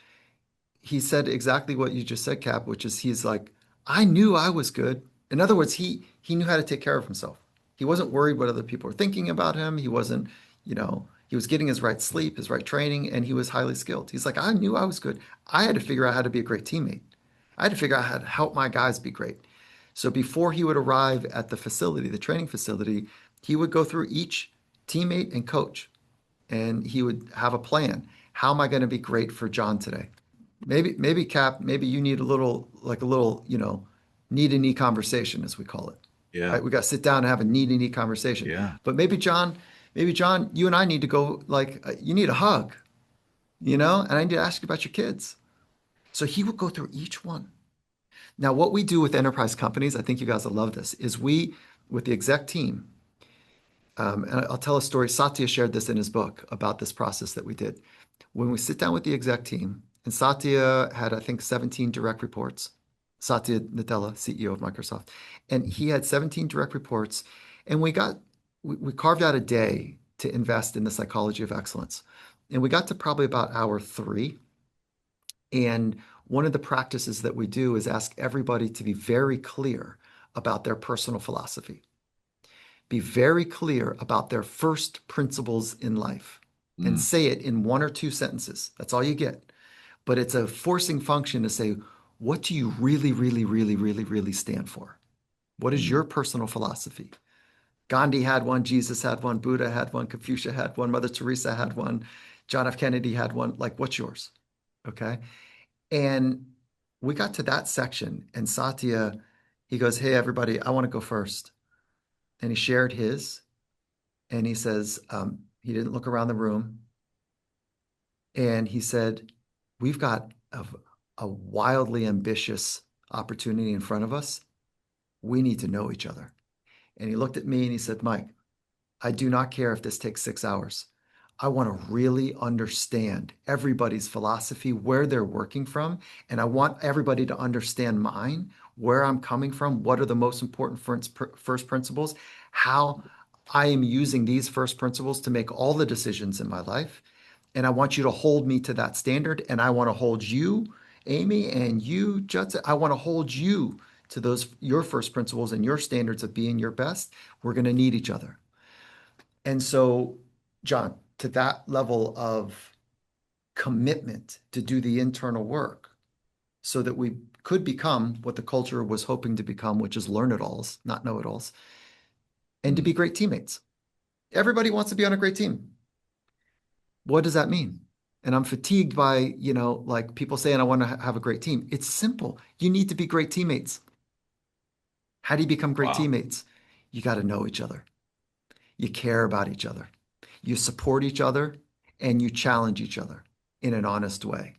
he said exactly what you just said, Cap, which is he's like, I knew I was good. In other words, he knew how to take care of himself. He wasn't worried what other people were thinking about him. He wasn't, he was getting his right sleep, his right training, and he was highly skilled. He's like, I knew I was good. I had to figure out how to be a great teammate. I had to figure out how to help my guys be great. So before he would arrive at the facility, the training facility, he would go through each teammate and coach, and he would have a plan. How am I going to be great for John today? Maybe Cap, maybe you need a little, like a little, knee to knee conversation, as we call it. Yeah. Right? We got to sit down and have a knee to knee conversation. Yeah. But maybe John, you and I need to go, like, you need a hug, and I need to ask you about your kids. So he would go through each one. Now, what we do with enterprise companies, I think you guys will love this, is with the exec team, and I'll tell a story. Satya shared this in his book about this process that we did. When we sit down with the exec team, and Satya had, I think, 17 direct reports. Satya Nadella, CEO of Microsoft, and he had 17 direct reports, and we carved out a day to invest in the psychology of excellence. And we got to probably about hour 3. And one of the practices that we do is ask everybody to be very clear about their personal philosophy. Be very clear about their first principles in life and say it in 1 or 2 sentences. That's all you get. But it's a forcing function to say, what do you really, really, really, really, really stand for? What is your personal philosophy? Gandhi had one, Jesus had one, Buddha had one, Confucius had one, Mother Teresa had one, John F. Kennedy had one. Like, what's yours? Okay. And we got to that section, and Satya, he goes, hey, everybody, I want to go first. And he shared his, and he says, he didn't look around the room. And he said, we've got a wildly ambitious opportunity in front of us. We need to know each other. And he looked at me and he said, Mike, I do not care if this takes 6 hours. I want to really understand everybody's philosophy, where they're working from. And I want everybody to understand mine, where I'm coming from, what are the most important first principles, how I am using these first principles to make all the decisions in my life. And I want you to hold me to that standard. And I want to hold you, Amy, and you, Judson. I want to hold you to your first principles and your standards of being your best. We're going to need each other. And so, John, to that level of commitment to do the internal work so that we could become what the culture was hoping to become, which is learn-it-alls, not know-it-alls, and to be great teammates. Everybody wants to be on a great team. What does that mean? And I'm fatigued by, like people saying, I want to have a great team. It's simple. You need to be great teammates. How do you become great teammates? You got to know each other. You care about each other. You support each other, and you challenge each other in an honest way.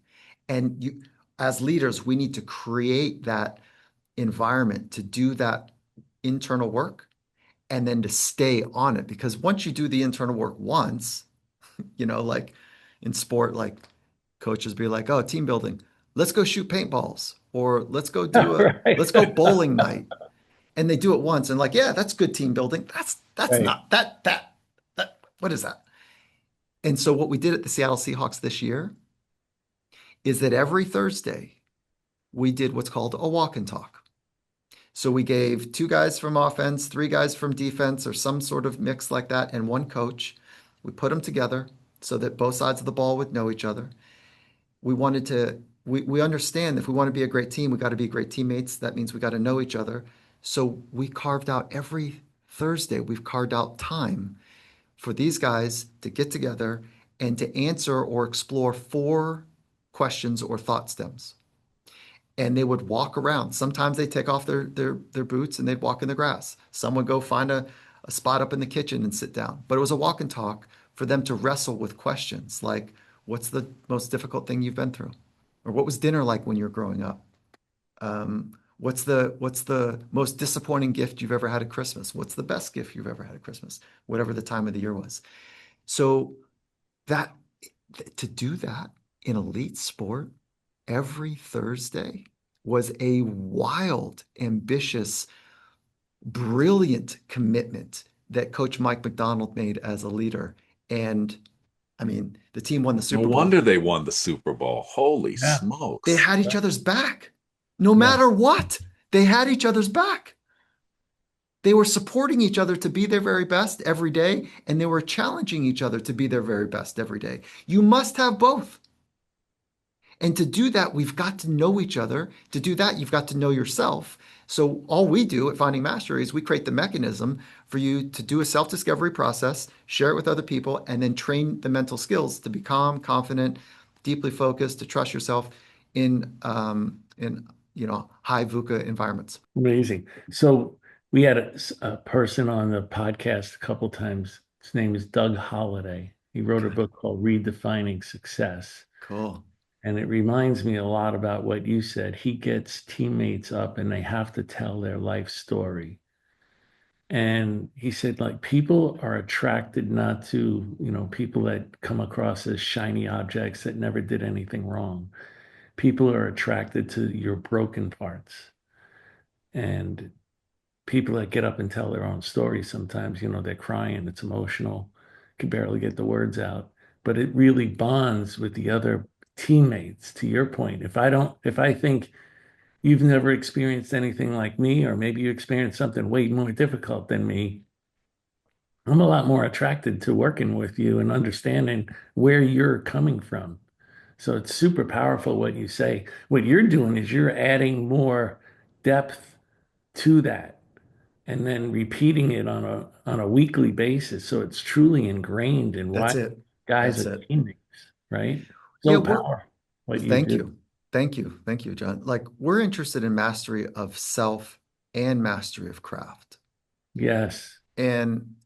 And as leaders, we need to create that environment to do that internal work and then to stay on it. Because once you do the internal work once, like in sport, like coaches be like, oh, team building, let's go shoot paintballs, or let's go let's go bowling night. And they do it once and like, yeah, that's good team building. That's Right. not that, what is that? And so what we did at the Seattle Seahawks this year is that every Thursday we did what's called a walk and talk. So we gave 2 guys from offense, 3 guys from defense, or some sort of mix like that, and 1 coach. We put them together so that both sides of the ball would know each other. We understand if we want to be a great team, we got to be great teammates. That means we got to know each other. So we carved out every Thursday, we've carved out time for these guys to get together and to answer or explore 4 questions or thought stems. And they would walk around. Sometimes they take off their boots and they'd walk in the grass. Some would go find a spot up in the kitchen and sit down. But it was a walk and talk for them to wrestle with questions like, what's the most difficult thing you've been through? Or what was dinner like when you were growing up? What's the most disappointing gift you've ever had at Christmas? What's the best gift you've ever had at Christmas? Whatever the time of the year was. So to do that in elite sport every Thursday was a wild, ambitious, brilliant commitment that Coach Mike McDonald made as a leader. And I mean, the team won the Super No Bowl. wonder they won the Super Bowl. Holy Yeah. smokes. They had each other's back. No matter what, they had each other's back. They were supporting each other to be their very best every day, and they were challenging each other to be their very best every day. You must have both. And to do that, we've got to know each other. To do that, you've got to know yourself. So all we do at Finding Mastery is we create the mechanism for you to do a self-discovery process, share it with other people, and then train the mental skills to be calm, confident, deeply focused, to trust yourself in high VUCA environments. Amazing. So we had a person on the podcast a couple times. His name is Doug Holliday. He wrote a book called Redefining Success. Cool. And it reminds me a lot about what you said. He gets teammates up and they have to tell their life story. And he said, like, people are attracted not to, people that come across as shiny objects that never did anything wrong. People are attracted to your broken parts. And people that get up and tell their own stories sometimes, they're crying, it's emotional, can barely get the words out. But it really bonds with the other teammates, to your point. If I think you've never experienced anything like me, or maybe you experienced something way more difficult than me, I'm a lot more attracted to working with you and understanding where you're coming from. So it's super powerful what you say. What you're doing is you're adding more depth to that and then repeating it on a weekly basis. So it's truly ingrained in That's why it. guys That's are it. teammates, right? Yeah, So powerful what you thank do. you. Thank you. Thank you, John. Like, we're interested in mastery of self and mastery of craft. Yes. And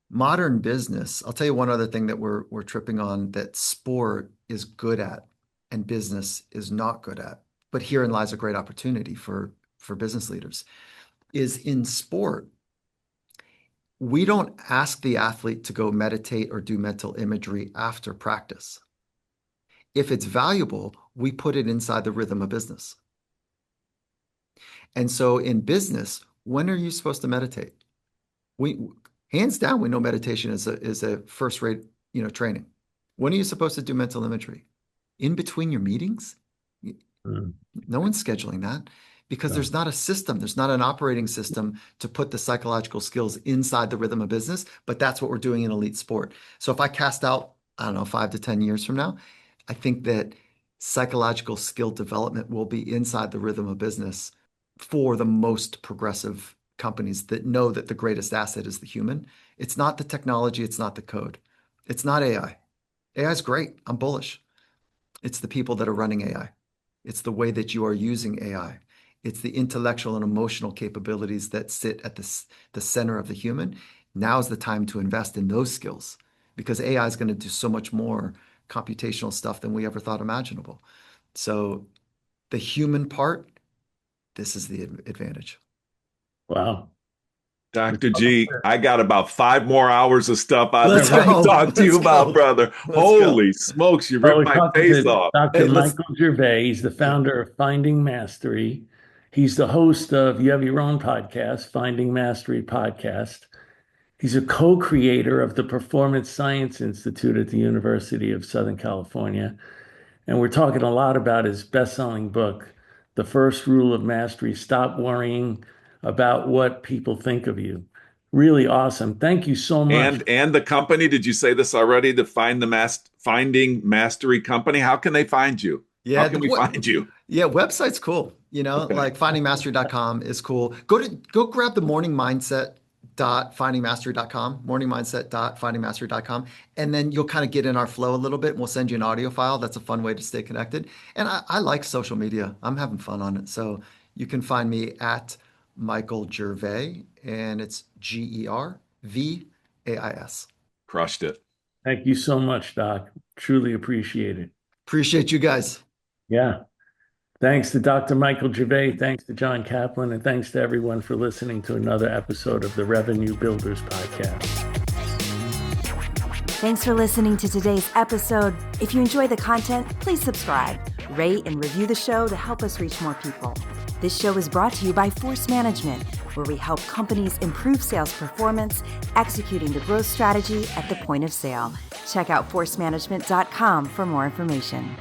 modern business, I'll tell you one other thing that we're tripping on that sport is good at and business is not good at. But herein lies a great opportunity for business leaders, is in sport, we don't ask the athlete to go meditate or do mental imagery after practice. If it's valuable, we put it inside the rhythm of business. And so in business, when are you supposed to meditate? Hands down, we know meditation is a first-rate, training. When are you supposed to do mental imagery? In between your meetings? Mm. No one's scheduling that because there's not a system. There's not an operating system to put the psychological skills inside the rhythm of business, but that's what we're doing in elite sport. So if I cast out, I don't know, 5 to 10 years from now, I think that psychological skill development will be inside the rhythm of business for the most progressive companies that know that the greatest asset is the human. It's not the technology. It's not the code. It's not AI. AI is great. I'm bullish. It's the people that are running AI. It's the way that you are using AI. It's the intellectual and emotional capabilities that sit at the center of the human. Now's the time to invest in those skills because AI is going to do so much more computational stuff than we ever thought imaginable. So the human part, this is the advantage. Wow. Dr. G, I got about 5 more hours of stuff I'd Let's like go. to talk to you Let's about, go. brother. Let's Holy go. smokes, you Well, ripped we're my talking face to off. Dr. Hey, let's. Michael Gervais. He's the founder of Finding Mastery. He's the host of, you have your own podcast, Finding Mastery Podcast. He's a co-creator of the Performance Science Institute at the University of Southern California. And we're talking a lot about his best-selling book, The First Rule of Mastery, Stop Worrying About What People Think of You. Really awesome. Thank you so much. And the company, did you say this already? The Finding Mastery Company. How can they find you? Yeah, How can we find you? Yeah, website's cool. Okay. Like findingmastery.com is cool. Go grab the morning mindset findingmastery.com, morningmindset.findingmastery.com, and then you'll kind of get in our flow a little bit and we'll send you an audio file. That's a fun way to stay connected. And I like social media. I'm having fun on it. So you can find me at Michael Gervais, and it's Gervais. Crushed it. Thank you so much, Doc. Truly appreciate it. Appreciate you guys. Yeah. Thanks to Dr. Michael Gervais. Thanks to John Kaplan. And thanks to everyone for listening to another episode of the Revenue Builders Podcast. Thanks for listening to today's episode. If you enjoy the content, please subscribe, rate, and review the show to help us reach more people. This show is brought to you by Force Management, where we help companies improve sales performance, executing the growth strategy at the point of sale. Check out forcemanagement.com for more information.